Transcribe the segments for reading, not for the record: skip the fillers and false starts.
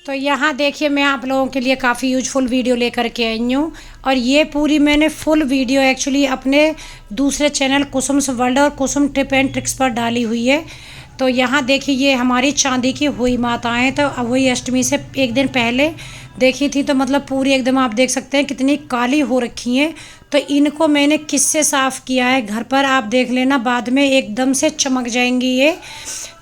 तो यहाँ देखिए मैं आप लोगों के लिए काफ़ी यूजफुल वीडियो लेकर के आई हूँ। और ये पूरी मैंने फुल वीडियो एक्चुअली अपने दूसरे चैनल कुसुम्स वर्ल्ड और कुसुम टिप एंड ट्रिक्स पर डाली हुई है। तो यहाँ देखिए ये हमारी चांदी की हुई माताएं, तो वही अष्टमी से एक दिन पहले देखी थी, तो मतलब पूरी एकदम आप देख सकते हैं कितनी काली हो रखी हैं। तो इनको मैंने किससे साफ़ किया है घर पर, आप देख लेना, बाद में एकदम से चमक जाएंगी ये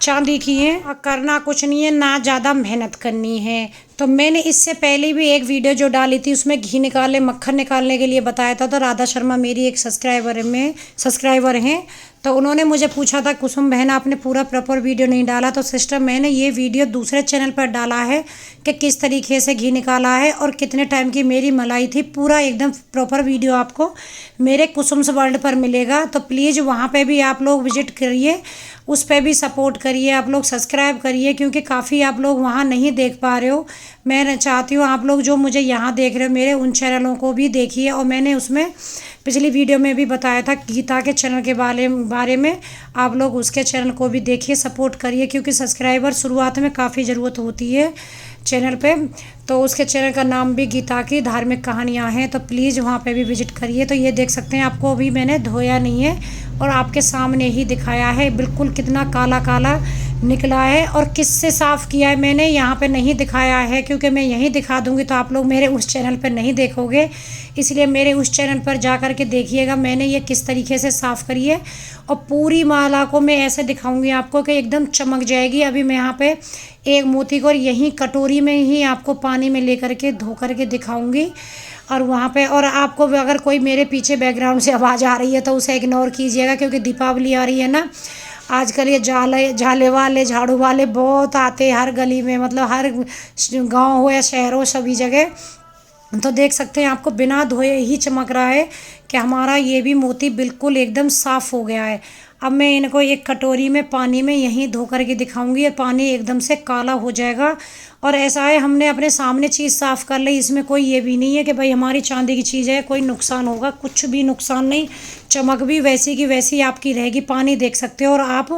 चांदी की है। और करना कुछ नहीं है, ना ज़्यादा मेहनत करनी है। तो मैंने इससे पहले भी एक वीडियो जो डाली थी उसमें घी निकालने मक्खन निकालने के लिए बताया था। तो राधा शर्मा मेरी एक सब्सक्राइबर हैं, तो उन्होंने मुझे पूछा था कुसुम बहन आपने पूरा प्रॉपर वीडियो नहीं डाला। तो सिस्टर मैंने ये वीडियो दूसरे चैनल पर डाला है कि किस तरीके से घी निकाला है और कितने टाइम की मेरी मलाई थी। पूरा एकदम प्रॉपर वीडियो आपको मेरे कुसुम्स वर्ल्ड पर मिलेगा। तो प्लीज़ वहाँ पे भी आप लोग विजिट करिए, उस पर भी सपोर्ट करिए, आप लोग सब्सक्राइब करिए, क्योंकि काफ़ी आप लोग वहाँ नहीं देख पा रहे हो। मैं चाहती हूँ आप लोग जो मुझे यहाँ देख रहे हो मेरे उन चैनलों को भी देखिए। और मैंने उसमें पिछली वीडियो में भी बताया था गीता के चैनल के बारे में, आप लोग उसके चैनल को भी देखिए, सपोर्ट करिए, क्योंकि सब्सक्राइबर शुरुआत में काफ़ी ज़रूरत होती है चैनल पे। तो उसके चैनल का नाम भी गीता की धार्मिक कहानियाँ हैं, तो प्लीज़ वहाँ पे भी विजिट करिए। तो ये देख सकते हैं, आपको अभी मैंने धोया नहीं है और आपके सामने ही दिखाया है, बिल्कुल कितना काला काला निकला है। और किससे साफ़ किया है मैंने यहाँ पे नहीं दिखाया है, क्योंकि मैं यहीं दिखा दूँगी तो आप लोग मेरे उस चैनल पर नहीं देखोगे, इसलिए मेरे उस चैनल पर जा कर के देखिएगा मैंने ये किस तरीके से साफ़ करी है। और पूरी माला को मैं ऐसे दिखाऊंगी आपको कि एकदम चमक जाएगी। अभी मैं यहाँ पे एक मोती को यहीं कटोरी में ही आपको पानी में लेकर के धो कर के दिखाऊंगी। और वहाँ पे, और आपको अगर कोई मेरे पीछे बैकग्राउंड से आवाज़ आ रही है तो उसे इग्नोर कीजिएगा, क्योंकि दीपावली आ रही है ना। आजकल ये झाले वाले झाड़ू वाले बहुत आते हैं हर गली में, मतलब हर गांव हो या शहर हो सभी जगह। तो देख सकते हैं आपको बिना धोए ही चमक रहा है कि हमारा ये भी मोती बिल्कुल एकदम साफ़ हो गया है। अब मैं इनको एक कटोरी में पानी में यहीं धो करके दिखाऊंगी और पानी एकदम से काला हो जाएगा। और ऐसा है हमने अपने सामने चीज़ साफ़ कर ली, इसमें कोई ये भी नहीं है कि भाई हमारी चांदी की चीज़ है कोई नुकसान होगा, कुछ भी नुकसान नहीं, चमक भी वैसी की वैसी आपकी रहेगी। पानी देख सकते हो और आप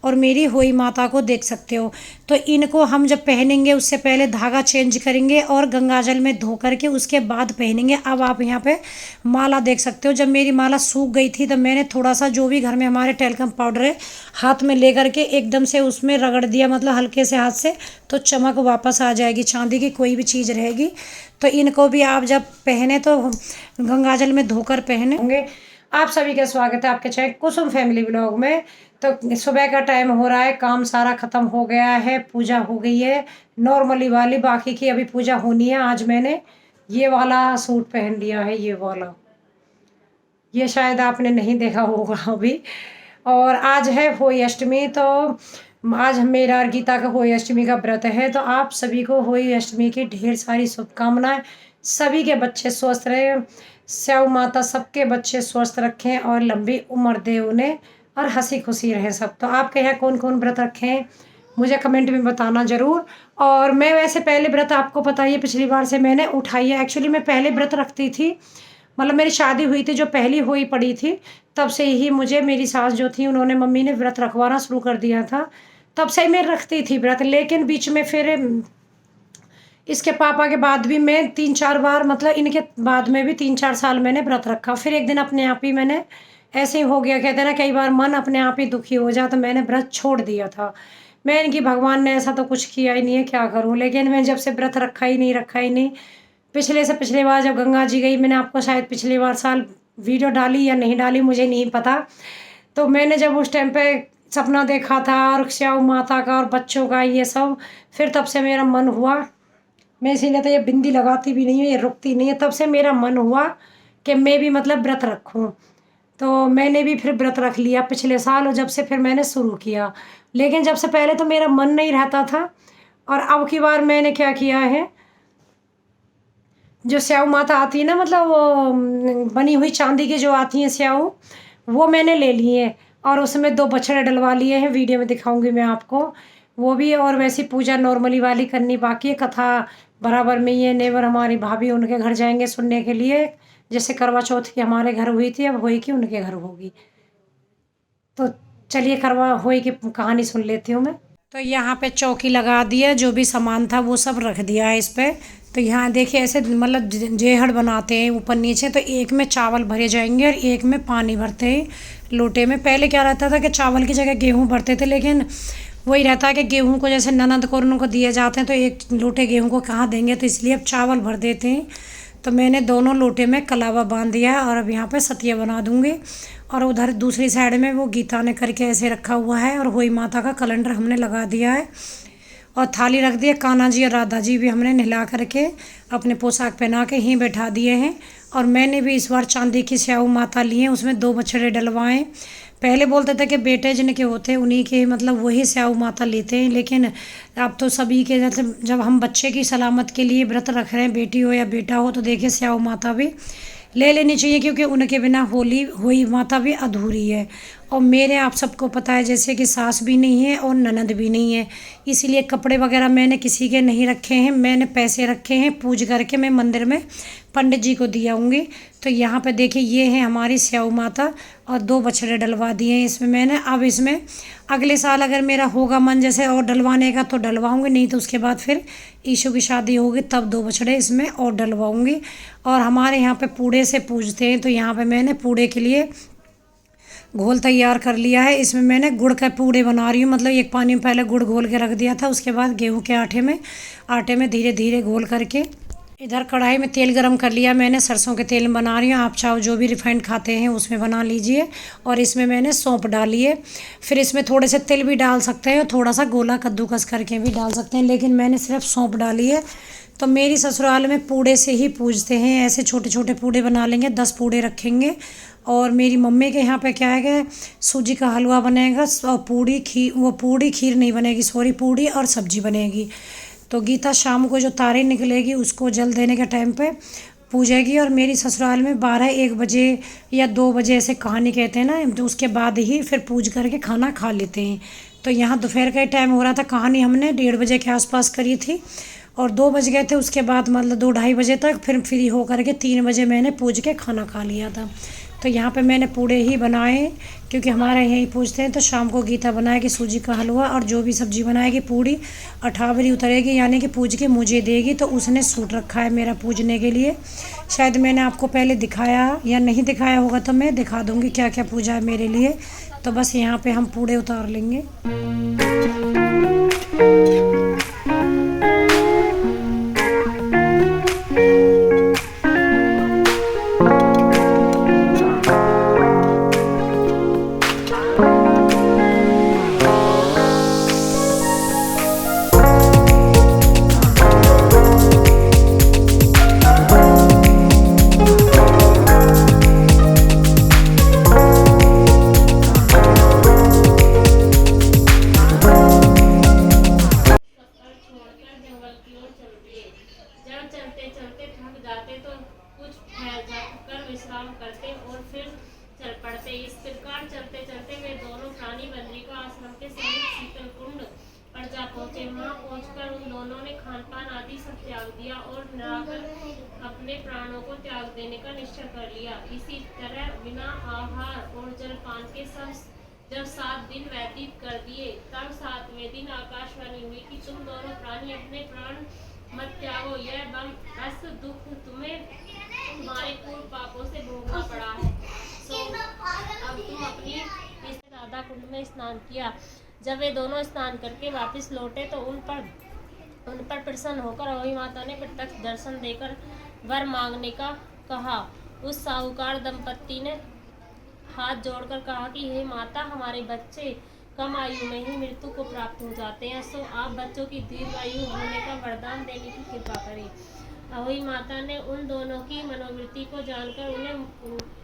और मेरी हुई माता को देख सकते हो। तो इनको हम जब पहनेंगे उससे पहले धागा चेंज करेंगे और गंगाजल में धो करके उसके बाद पहनेंगे। अब आप यहाँ पे माला देख सकते हो, जब मेरी माला सूख गई थी तो मैंने थोड़ा सा जो भी घर में हमारे टेल्कम पाउडर है हाथ में ले करके एकदम से उसमें रगड़ दिया, मतलब हल्के से हाथ से, तो चमक वापस आ जाएगी। चांदी की कोई भी चीज़ रहेगी तो इनको भी आप जब पहने तो गंगाजल में धोकर पहने होंगे। आप सभी का स्वागत है आपके चैनल कुसुम फैमिली ब्लॉग में। तो सुबह का टाइम हो रहा है, काम सारा ख़त्म हो गया है, पूजा हो गई है नॉर्मली वाली, बाकी की अभी पूजा होनी है। आज मैंने ये वाला सूट पहन लिया है, ये वाला, ये शायद आपने नहीं देखा होगा अभी। और आज है होली अष्टमी, तो आज मेरा और गीता का होली अष्टमी का व्रत है। तो आप सभी को होली अष्टमी की ढेर सारी शुभकामनाएं। सभी के बच्चे स्वस्थ रहें, स्याऊ माता सबके बच्चे स्वस्थ रखें और लंबी उम्र दे उन्हें, और हंसी खुशी रहे सब। तो आपके यहाँ कौन कौन व्रत रखे हैं मुझे कमेंट में बताना ज़रूर। और मैं वैसे पहले व्रत आपको पता ही है पिछली बार से मैंने उठाई है, एक्चुअली मैं पहले व्रत रखती थी, मतलब मेरी शादी हुई थी जो पहली हुई पड़ी थी तब से ही मुझे मेरी सास जो थी उन्होंने मम्मी ने व्रत रखवाना शुरू कर दिया था, तब से ही मैं रखती थी व्रत। लेकिन बीच में फिर इसके पापा के बाद भी मैं 3-4 बार, मतलब इनके बाद में भी 3-4 साल मैंने व्रत रखा। फिर एक दिन अपने आप ही मैंने ऐसे ही हो गया, कहते हैं ना कई बार मन अपने आप ही दुखी हो जाए, तो मैंने व्रत छोड़ दिया था। मैं इनकी भगवान ने ऐसा तो कुछ किया ही नहीं है, क्या करूँ। लेकिन मैं जब से व्रत रखा ही नहीं। पिछले से पिछले बार जब गंगा जी गई, मैंने आपको शायद पिछले बार साल वीडियो डाली या नहीं डाली मुझे नहीं पता। तो मैंने जब उस टाइम पे सपना देखा था और स्याऊ माता का और बच्चों का ये सब, फिर तब से मेरा मन हुआ, मैं इसीलिए तो ये बिंदी लगाती भी नहीं हूँ, ये रुकती नहीं है, तब से मेरा मन हुआ कि मैं भी मतलब व्रत रखूँ। तो मैंने भी फिर व्रत रख लिया पिछले साल, और जब से फिर मैंने शुरू किया। लेकिन जब से पहले तो मेरा मन नहीं रहता था, और अब की बार मैंने क्या किया है, जो स्याऊ माता आती है ना, मतलब वो बनी हुई चांदी की जो आती हैं स्याऊ, वो मैंने ले ली है और उसमें 2 बछड़े डलवा लिए हैं, वीडियो में दिखाऊंगी मैं आपको वो भी। और वैसी पूजा नॉर्मली वाली करनी बाकी है, कथा बराबर में ही है। नेबर हमारी भाभी उनके घर जाएंगे सुनने के लिए, जैसे करवा चौथ की हमारे घर हुई थी अब होई की उनके घर होगी। तो चलिए करवा होई की कहानी सुन लेती हूँ मैं। तो यहाँ पे चौकी लगा दिया, जो भी सामान था वो सब रख दिया है इस पे। तो यहाँ देखिए ऐसे मतलब जेहड़ बनाते हैं ऊपर नीचे। तो एक में चावल भरे जाएंगे और एक में पानी भरते हैं लोटे में। पहले क्या रहता था कि चावल की जगह गेहूँ भरते थे, लेकिन वही रहता है कि गेहूँ को जैसे ननद को उनको दिए जाते हैं तो एक लोटे गेहूँ को कहाँ देंगे, तो इसलिए अब चावल भर देते हैं। तो मैंने दोनों लोटे में कलावा बांध दिया है और अब यहाँ पे सतिया बना दूँगी। और उधर दूसरी साइड में वो गीता ने करके ऐसे रखा हुआ है और होई माता का कैलेंडर हमने लगा दिया है और थाली रख दी है। कान्हा जी और राधा जी भी हमने नहला करके अपने पोशाक पहना के ही बैठा दिए हैं। और मैंने भी इस बार चांदी की स्याऊ माता ली है, उसमें 2 बछड़े डलवाएं। पहले बोलते थे कि बेटे जिनके होते हैं उन्हीं के मतलब वही स्याऊ माता लेते हैं, लेकिन अब तो सभी के जैसे जब हम बच्चे की सलामत के लिए व्रत रख रहे हैं, बेटी हो या बेटा हो, तो देखिए स्याऊ माता भी ले लेनी चाहिए, क्योंकि उनके बिना होई माता भी अधूरी है। और मेरे आप सबको पता है जैसे कि सास भी नहीं है और ननद भी नहीं है, इसीलिए कपड़े वगैरह मैंने किसी के नहीं रखे हैं। मैंने पैसे रखे हैं, पूज करके मैं मंदिर में पंडित जी को दिया आऊँगी। तो यहाँ पे देखिए ये है हमारी स्याऊ माता और 2 बछड़े डलवा दिए हैं इसमें मैंने। अब इसमें अगले साल अगर मेरा होगा मन जैसे और डलवाने का तो डलवाऊँगी, नहीं तो उसके बाद फिर ईशु की शादी होगी तब 2 बछड़े इसमें और डलवाऊँगी। और हमारे यहाँ पे पूड़े से पूजते हैं, तो यहाँ पे मैंने पूड़े के लिए घोल तैयार कर लिया है। इसमें मैंने गुड़ का पूड़े बना रही हूँ, मतलब एक पानी में पहले गुड़ घोल के रख दिया था, उसके बाद गेहूं के आटे में धीरे धीरे घोल करके इधर कढ़ाई में तेल गरम कर लिया मैंने। सरसों के तेल में बना रही हूँ, आप चाहो जो भी रिफाइंड खाते हैं उसमें बना लीजिए। और इसमें मैंने सौंफ डाली है, फिर इसमें थोड़े से तिल भी डाल सकते हैं और थोड़ा सा गोला कद्दूकस करके भी डाल सकते हैं, लेकिन मैंने सिर्फ सौंफ डाली है। तो मेरी ससुराल में पूड़े से ही पूजते हैं, ऐसे छोटे छोटे पूड़े बना लेंगे, 10 पूड़े रखेंगे। और मेरी मम्मी के यहाँ पे क्या है कि सूजी का हलवा बनेगा और पूड़ी खीर नहीं बनेगी, सॉरी, पूड़ी और सब्जी बनेगी। तो गीता शाम को जो तारे निकलेगी उसको जल देने के टाइम पे पूजेगी। और मेरी ससुराल में 12-1 बजे या 2 बजे ऐसे कहानी कहते हैं ना, तो उसके बाद ही फिर पूज करके खाना खा लेते हैं। तो यहाँ दोपहर का ही टाइम हो रहा था, कहानी हमने 1:30 बजे के आसपास करी थी और 2 बज गए थे। उसके बाद मतलब 2-2:30 बजे तक फिर फ्री हो करके 3 बजे मैंने पूज के खाना खा लिया था। तो यहाँ पे मैंने पूड़े ही बनाए, क्योंकि हमारे यहीं पूछते हैं। तो शाम को गीता बनाएगी सूजी का हलवा और जो भी सब्जी बनाएगी पूड़ी अठावरी उतरेगी, यानी कि पूज के मुझे देगी। तो उसने सूट रखा है मेरा पूजने के लिए। शायद मैंने आपको पहले दिखाया या नहीं दिखाया होगा, तो मैं दिखा दूँगी क्या क्या पूजा है मेरे लिए। तो बस यहाँ पर हम पूड़े उतार लेंगे। करते और फिर चल पड़ते। इस प्रकार चलते चलते वे दोनों प्राणी बद्री को आश्रम के समीप शीतल कुंड पर जा पहुंचे। वहां पहुंचकर उन दोनों ने खान पान आदि सब त्याग दिया और निराकर अपने प्राणों को त्याग देने का निश्चय कर लिया। इसी तरह बिना आहार और जलपान के जब 7 दिन व्यतीत कर दिए, तब 7वें दिन आकाशवाणी हुई कि तुम दोनों प्राणी अपने प्राण मत त्यागो, यह बस दुख तुम्हें तुम्हारे पूर्व पापों से भोगना पड़ा है। सो अब तुम अपनी इस राधा कुंड में स्नान किया। जब वे दोनों स्नान करके वापस लौटे तो उन पर प्रसन्न होकर अहोई माता ने प्रत्यक्ष दर्शन देकर वर मांगने का कहा। उस साहूकार दंपत्ति ने हाथ जोड़कर कहा कि हे माता, हमारे बच्चे कम आयु में ही मृत्यु को प्राप्त हो जाते हैं, सो आप बच्चों की दीर्घायु होने का वरदान देने की कृपा करें। अहोई माता ने उन दोनों की मनोवृत्ति को जानकर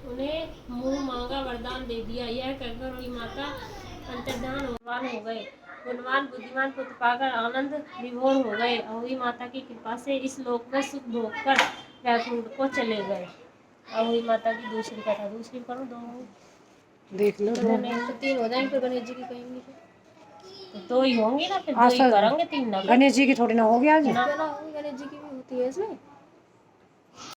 उन्हें मुंह मांगा वरदान दे दिया। यह कहकर अहोई माता अंतर्धान हो गए। गुणवान बुद्धिमान पुत्र पाकर आनंद विभोर हो गए। अहोई माता की कृपा से इस लोक में सुख भोग कर वैकुंठ को चले गए। अहोई माता की दूसरी कथा, दूसरी करो, 2 देख लो, तो नहीं तो 3 हो जाएंगे, फिर गणेश जी की कहेंगे तो 2 ही होंगी ना, फिर 2 ही करेंगे, 3 ना। गणेश जी की थोड़ी ना हो गया आज। गणेश जी की भी होती है इसमें।